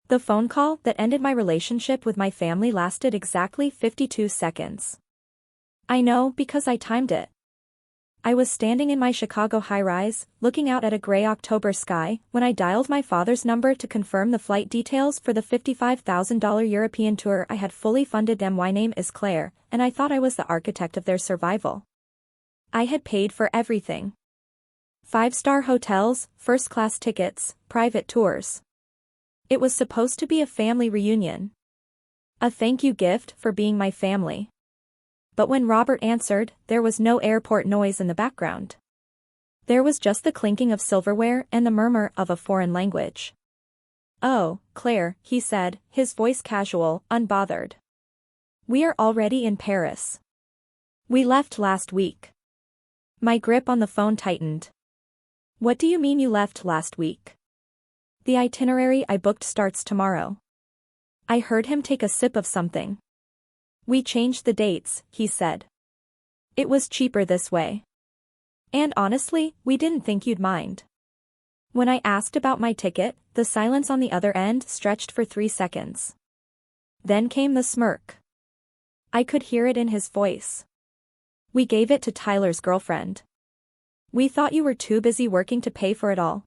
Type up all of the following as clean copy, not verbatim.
The phone call that ended my relationship with my family lasted exactly 52 seconds. I know because I timed it. I was standing in my Chicago high-rise, looking out at a gray October sky, when I dialed my father's number to confirm the flight details for the $55,000 European tour I had fully funded. My name is Claire, and I thought I was the architect of their survival. I had paid for everything. 5-star hotels, first-class tickets, private tours. It was supposed to be a family reunion. A thank you gift for being my family. But when Robert answered, there was no airport noise in the background. There was just the clinking of silverware and the murmur of a foreign language. "Oh, Claire," he said, his voice casual, unbothered. "We are already in Paris. We left last week." My grip on the phone tightened. "What do you mean you left last week?" "The itinerary I booked starts tomorrow." I heard him take a sip of something. "We changed the dates," he said. "It was cheaper this way. And honestly, we didn't think you'd mind." When I asked about my ticket, the silence on the other end stretched for 3 seconds. Then came the smirk. I could hear it in his voice. "We gave it to Tyler's girlfriend. We thought you were too busy working to pay for it all."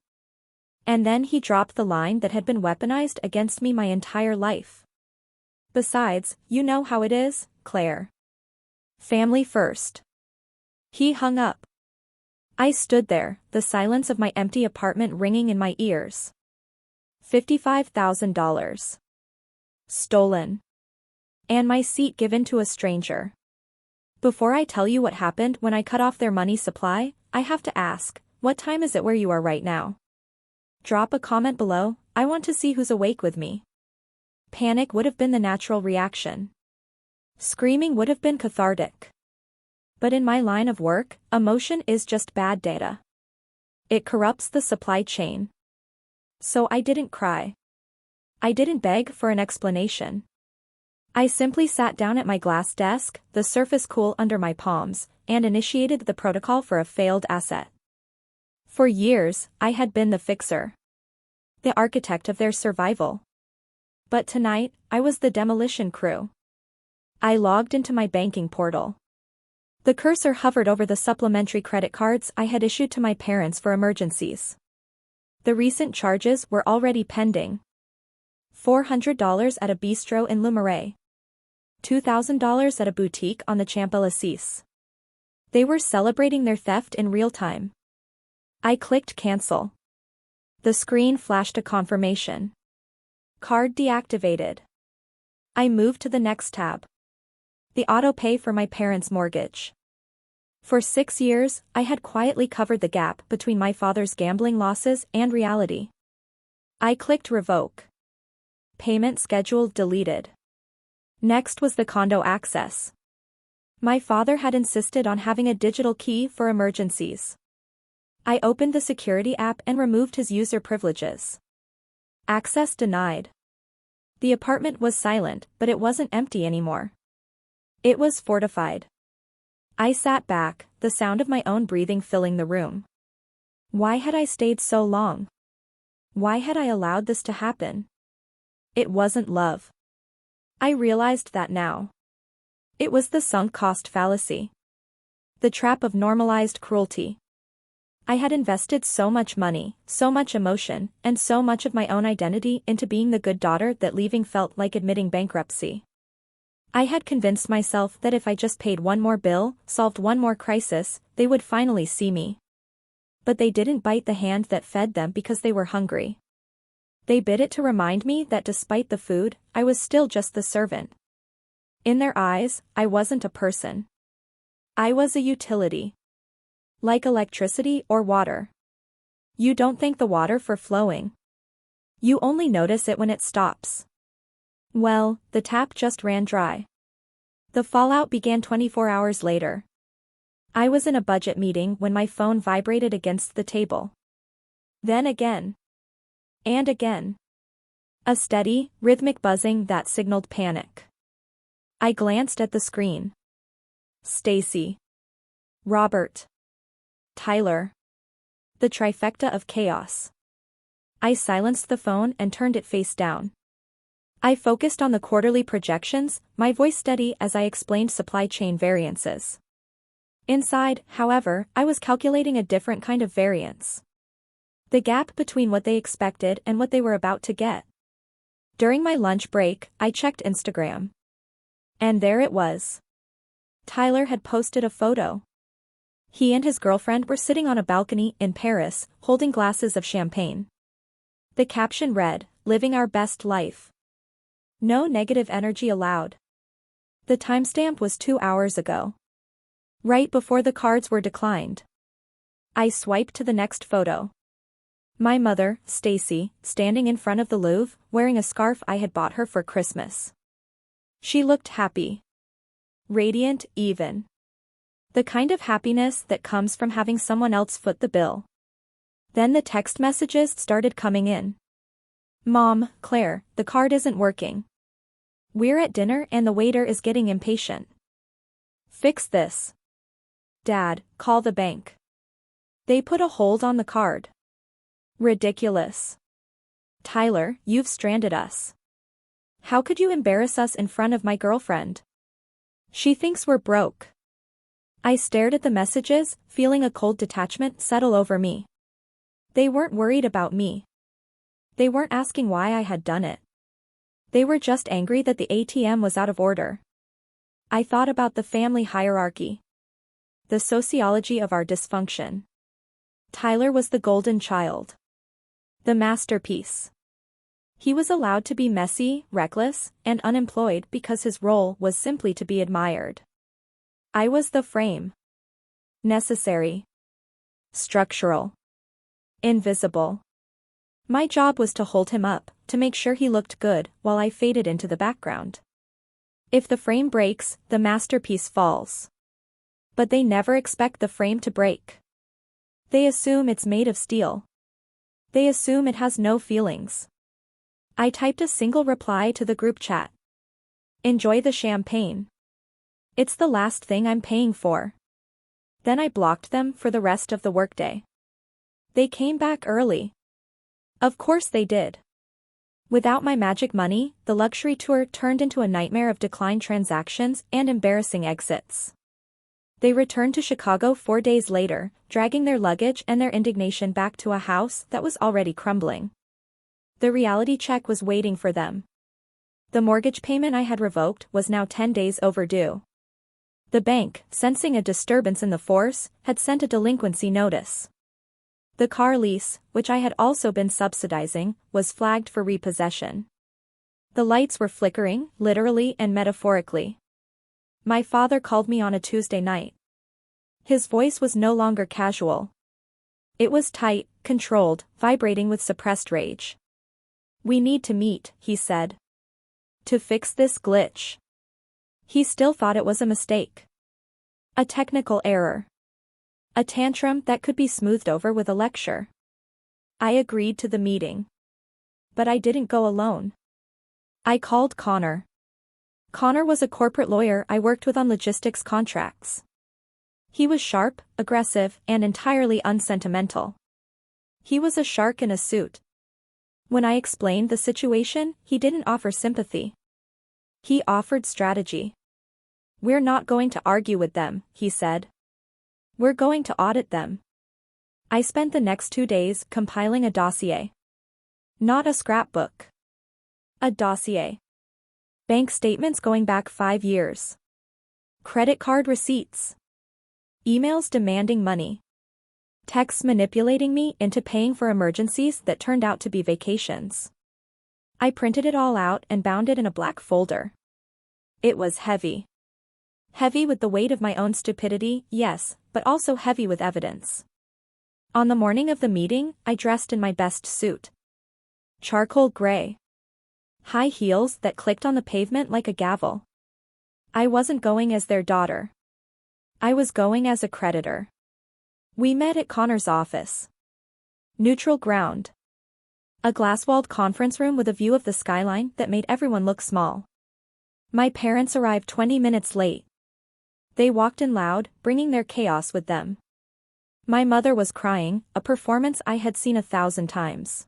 And then he dropped the line that had been weaponized against me my entire life. "Besides, you know how it is, Claire. Family first." He hung up. I stood there, the silence of my empty apartment ringing in my ears. $55,000. Stolen. And my seat given to a stranger. Before I tell you what happened when I cut off their money supply, I have to ask, what time is it where you are right now? Drop a comment below, I want to see who's awake with me. Panic would have been the natural reaction. Screaming would have been cathartic. But in my line of work, emotion is just bad data. It corrupts the supply chain. So I didn't cry. I didn't beg for an explanation. I simply sat down at my glass desk, the surface cool under my palms, and initiated the protocol for a failed asset. For years, I had been the fixer. The architect of their survival. But tonight, I was the demolition crew. I logged into my banking portal. The cursor hovered over the supplementary credit cards I had issued to my parents for emergencies. The recent charges were already pending. $400 at a bistro in Le Marais. $2,000 at a boutique on the Champs-Élysées. They were celebrating their theft in real time. I clicked cancel. The screen flashed a confirmation. Card deactivated. I moved to the next tab. The auto-pay for my parents' mortgage. For 6 years, I had quietly covered the gap between my father's gambling losses and reality. I clicked revoke. Payment schedule deleted. Next was the condo access. My father had insisted on having a digital key for emergencies. I opened the security app and removed his user privileges. Access denied. The apartment was silent, but it wasn't empty anymore. It was fortified. I sat back, the sound of my own breathing filling the room. Why had I stayed so long? Why had I allowed this to happen? It wasn't love. I realized that now. It was the sunk cost fallacy. The trap of normalized cruelty. I had invested so much money, so much emotion, and so much of my own identity into being the good daughter that leaving felt like admitting bankruptcy. I had convinced myself that if I just paid one more bill, solved one more crisis, they would finally see me. But they didn't bite the hand that fed them because they were hungry. They bit it to remind me that despite the food, I was still just the servant. In their eyes, I wasn't a person. I was a utility. Like electricity or water. You don't thank the water for flowing. You only notice it when it stops. Well, the tap just ran dry. The fallout began 24 hours later. I was in a budget meeting when my phone vibrated against the table. Then again. And again. A steady, rhythmic buzzing that signaled panic. I glanced at the screen. Stacy. Robert. Tyler. The trifecta of chaos. I silenced the phone and turned it face down. I focused on the quarterly projections, my voice steady as I explained supply chain variances. Inside, however, I was calculating a different kind of variance. The gap between what they expected and what they were about to get. During my lunch break, I checked Instagram. And there it was. Tyler had posted a photo. He and his girlfriend were sitting on a balcony in Paris, holding glasses of champagne. The caption read, "Living our best life. No negative energy allowed." The timestamp was 2 hours ago. Right before the cards were declined. I swiped to the next photo. My mother, Stacy, standing in front of the Louvre, wearing a scarf I had bought her for Christmas. She looked happy. Radiant, even. The kind of happiness that comes from having someone else foot the bill. Then the text messages started coming in. "Mom, Claire, the card isn't working. We're at dinner and the waiter is getting impatient. Fix this. Dad, call the bank. They put a hold on the card. Ridiculous. Tyler, you've stranded us. How could you embarrass us in front of my girlfriend? She thinks we're broke." I stared at the messages, feeling a cold detachment settle over me. They weren't worried about me. They weren't asking why I had done it. They were just angry that the ATM was out of order. I thought about the family hierarchy. The sociology of our dysfunction. Tyler was the golden child. The masterpiece. He was allowed to be messy, reckless, and unemployed because his role was simply to be admired. I was the frame. Necessary. Structural. Invisible. My job was to hold him up, to make sure he looked good, while I faded into the background. If the frame breaks, the masterpiece falls. But they never expect the frame to break. They assume it's made of steel. They assume it has no feelings. I typed a single reply to the group chat. "Enjoy the champagne. It's the last thing I'm paying for." Then I blocked them for the rest of the workday. They came back early. Of course they did. Without my magic money, the luxury tour turned into a nightmare of declined transactions and embarrassing exits. They returned to Chicago 4 days later, dragging their luggage and their indignation back to a house that was already crumbling. The reality check was waiting for them. The mortgage payment I had revoked was now 10 days overdue. The bank, sensing a disturbance in the force, had sent a delinquency notice. The car lease, which I had also been subsidizing, was flagged for repossession. The lights were flickering, literally and metaphorically. My father called me on a Tuesday night. His voice was no longer casual. It was tight, controlled, vibrating with suppressed rage. "We need to meet," he said. "To fix this glitch." He still thought it was a mistake. A technical error. A tantrum that could be smoothed over with a lecture. I agreed to the meeting. But I didn't go alone. I called Connor. Connor was a corporate lawyer I worked with on logistics contracts. He was sharp, aggressive, and entirely unsentimental. He was a shark in a suit. When I explained the situation, he didn't offer sympathy. He offered strategy. "We're not going to argue with them," he said. "We're going to audit them." I spent the next 2 days compiling a dossier. Not a scrapbook. A dossier. Bank statements going back 5 years. Credit card receipts. Emails demanding money. Texts manipulating me into paying for emergencies that turned out to be vacations. I printed it all out and bound it in a black folder. It was heavy. Heavy with the weight of my own stupidity, yes, but also heavy with evidence. On the morning of the meeting, I dressed in my best suit. Charcoal gray. High heels that clicked on the pavement like a gavel. I wasn't going as their daughter. I was going as a creditor. We met at Connor's office. Neutral ground. A glass-walled conference room with a view of the skyline that made everyone look small. My parents arrived 20 minutes late. They walked in loud, bringing their chaos with them. My mother was crying, a performance I had seen 1,000 times.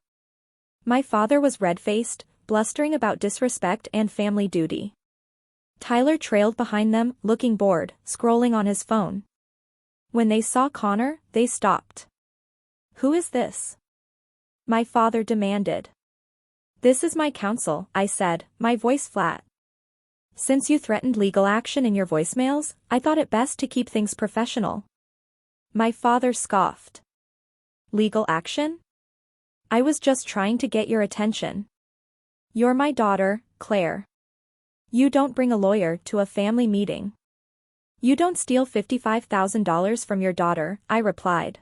My father was red-faced, blustering about disrespect and family duty. Tyler trailed behind them, looking bored, scrolling on his phone. When they saw Connor, they stopped. "Who is this?" my father demanded. "This is my counsel," I said, my voice flat. "Since you threatened legal action in your voicemails, I thought it best to keep things professional." My father scoffed. "Legal action? I was just trying to get your attention. You're my daughter, Claire. You don't bring a lawyer to a family meeting. You don't steal $55,000 from your daughter," I replied.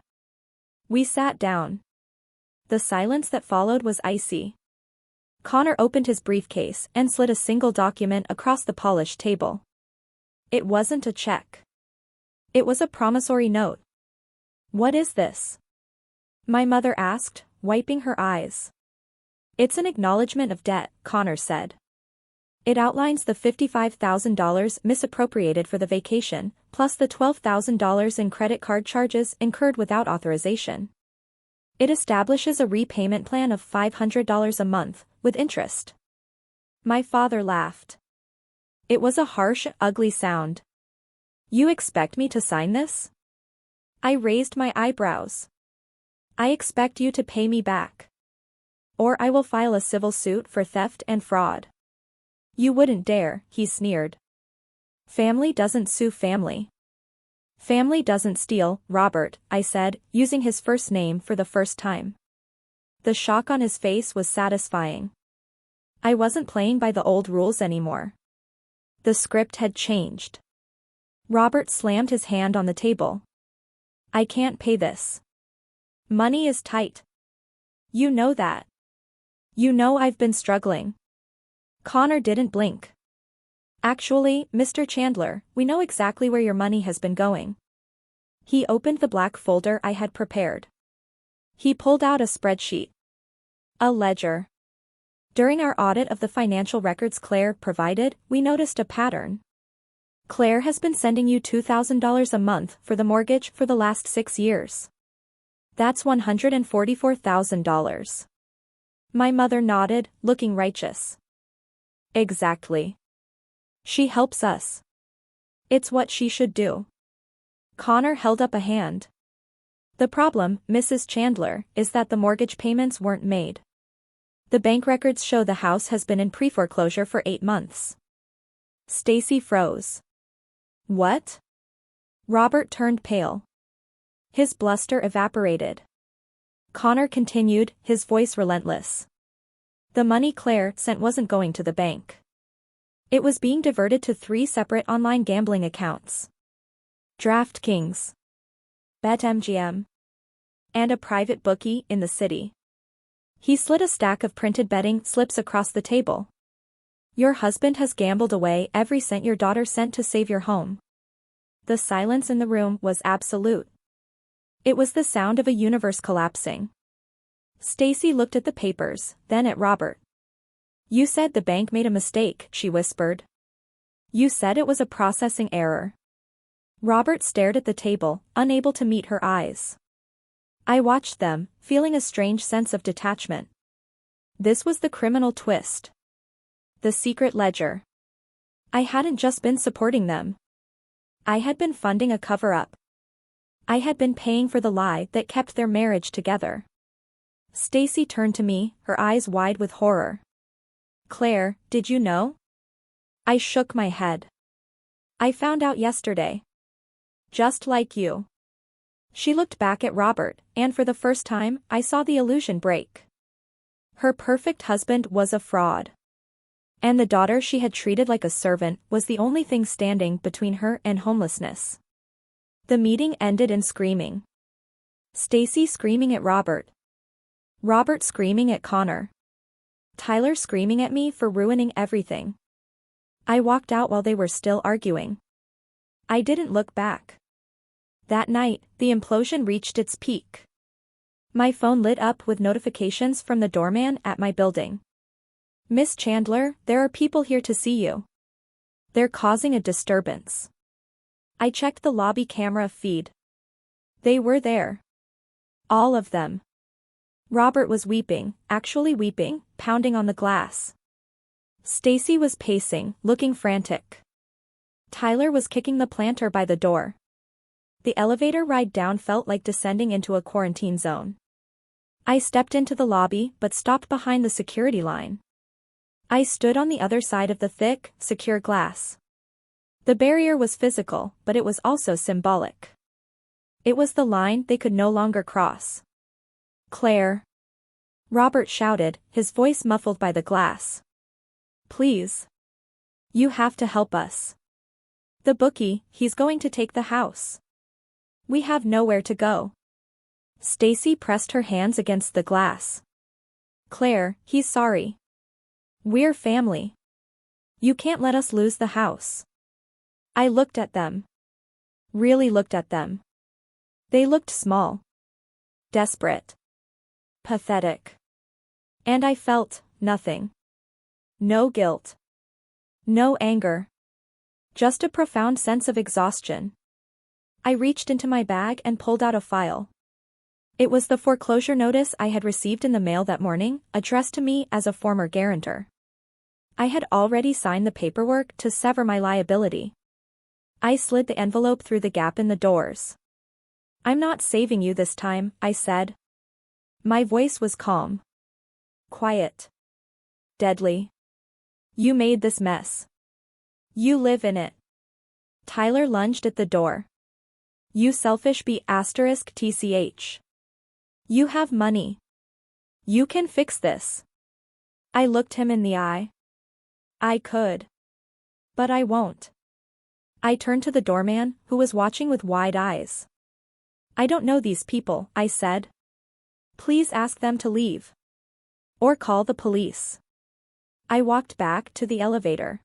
We sat down. The silence that followed was icy. Connor opened his briefcase and slid a single document across the polished table. It wasn't a check. It was a promissory note. "What is this?" my mother asked, wiping her eyes. "It's an acknowledgement of debt," Connor said. "It outlines the $55,000 misappropriated for the vacation, plus the $12,000 in credit card charges incurred without authorization. It establishes a repayment plan of $500 a month, with interest." My father laughed. It was a harsh, ugly sound. "You expect me to sign this?" I raised my eyebrows. "I expect you to pay me back. Or I will file a civil suit for theft and fraud." "You wouldn't dare," he sneered. "Family doesn't sue family." "Family doesn't steal, Robert," I said, using his first name for the first time. The shock on his face was satisfying. I wasn't playing by the old rules anymore. The script had changed. Robert slammed his hand on the table. "I can't pay this. Money is tight. You know that. You know I've been struggling." Connor didn't blink. "Actually, Mr. Chandler, we know exactly where your money has been going." He opened the black folder I had prepared. He pulled out a spreadsheet. A ledger. During our audit of the financial records Claire provided, we noticed a pattern. Claire has been sending you $2,000 a month for the mortgage for the last 6 years. That's $144,000. My mother nodded, looking righteous. "Exactly. She helps us. It's what she should do." Connor held up a hand. "The problem, Mrs. Chandler, is that the mortgage payments weren't made. The bank records show the house has been in pre-foreclosure for 8 months. Stacy froze. "What?" Robert turned pale. His bluster evaporated. Connor continued, his voice relentless. "The money Claire sent wasn't going to the bank. It was being diverted to 3 separate online gambling accounts. DraftKings, BetMGM, and a private bookie in the city." He slid a stack of printed betting slips across the table. "Your husband has gambled away every cent your daughter sent to save your home." The silence in the room was absolute. It was the sound of a universe collapsing. Stacy looked at the papers, then at Robert. "You said the bank made a mistake," she whispered. "You said it was a processing error." Robert stared at the table, unable to meet her eyes. I watched them, feeling a strange sense of detachment. This was the criminal twist. The secret ledger. I hadn't just been supporting them. I had been funding a cover-up. I had been paying for the lie that kept their marriage together. Stacy turned to me, her eyes wide with horror. "Claire, did you know?" I shook my head. "I found out yesterday. Just like you." She looked back at Robert, and for the first time, I saw the illusion break. Her perfect husband was a fraud. And the daughter she had treated like a servant was the only thing standing between her and homelessness. The meeting ended in screaming. Stacy screaming at Robert. Robert screaming at Connor. Tyler screaming at me for ruining everything. I walked out while they were still arguing. I didn't look back. That night, the implosion reached its peak. My phone lit up with notifications from the doorman at my building. "Miss Chandler, there are people here to see you. They're causing a disturbance." I checked the lobby camera feed. They were there. All of them. Robert was weeping, actually weeping, pounding on the glass. Stacy was pacing, looking frantic. Tyler was kicking the planter by the door. The elevator ride down felt like descending into a quarantine zone. I stepped into the lobby but stopped behind the security line. I stood on the other side of the thick, secure glass. The barrier was physical, but it was also symbolic. It was the line they could no longer cross. "Claire!" Robert shouted, his voice muffled by the glass. "Please. You have to help us. The bookie, he's going to take the house. We have nowhere to go." Stacy pressed her hands against the glass. "Claire, he's sorry. We're family. You can't let us lose the house." I looked at them. Really looked at them. They looked small. Desperate. Pathetic. And I felt nothing. No guilt. No anger. Just a profound sense of exhaustion. I reached into my bag and pulled out a file. It was the foreclosure notice I had received in the mail that morning, addressed to me as a former guarantor. I had already signed the paperwork to sever my liability. I slid the envelope through the gap in the doors. "I'm not saving you this time," I said. My voice was calm. Quiet. Deadly. "You made this mess. You live in it." Tyler lunged at the door. "You selfish *tch. You have money. You can fix this." I looked him in the eye. I could. But I won't. I turned to the doorman, who was watching with wide eyes. "I don't know these people," I said. "Please ask them to leave. Or call the police." I walked back to the elevator.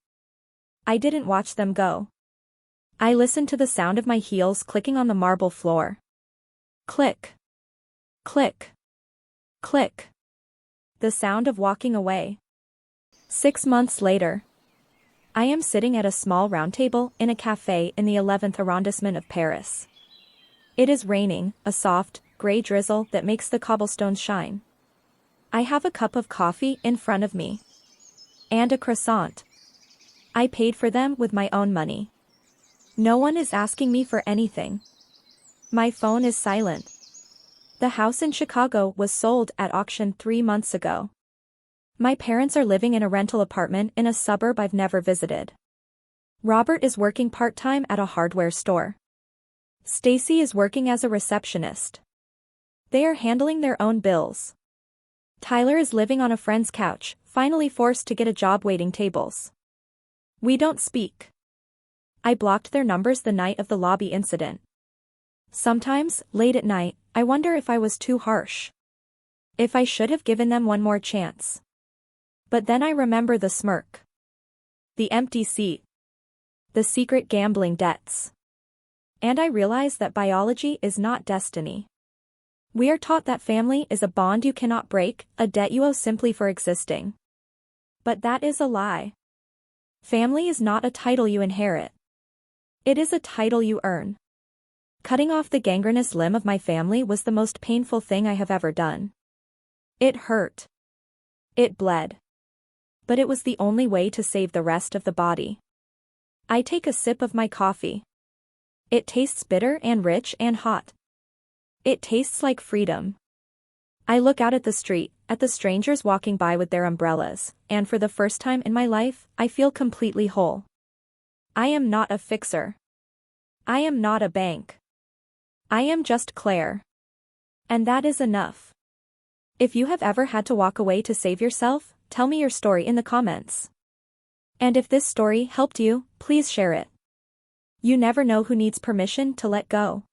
I didn't watch them go. I listened to the sound of my heels clicking on the marble floor. Click. Click. Click. The sound of walking away. 6 months later. I am sitting at a small round table in a cafe in the 11th arrondissement of Paris. It is raining, a soft, gray drizzle that makes the cobblestones shine. I have a cup of coffee in front of me. And a croissant. I paid for them with my own money. No one is asking me for anything. My phone is silent. The house in Chicago was sold at auction 3 months ago. My parents are living in a rental apartment in a suburb I've never visited. Robert is working part-time at a hardware store. Stacy is working as a receptionist. They are handling their own bills. Tyler is living on a friend's couch, finally forced to get a job waiting tables. We don't speak. I blocked their numbers the night of the lobby incident. Sometimes, late at night, I wonder if I was too harsh. If I should have given them one more chance. But then I remember the smirk. The empty seat. The secret gambling debts. And I realize that biology is not destiny. We are taught that family is a bond you cannot break, a debt you owe simply for existing. But that is a lie. Family is not a title you inherit. It is a title you earn. Cutting off the gangrenous limb of my family was the most painful thing I have ever done. It hurt. It bled. But it was the only way to save the rest of the body. I take a sip of my coffee. It tastes bitter and rich and hot. It tastes like freedom. I look out at the street, at the strangers walking by with their umbrellas, and for the first time in my life, I feel completely whole. I am not a fixer. I am not a bank. I am just Claire. And that is enough. If you have ever had to walk away to save yourself, tell me your story in the comments. And if this story helped you, please share it. You never know who needs permission to let go.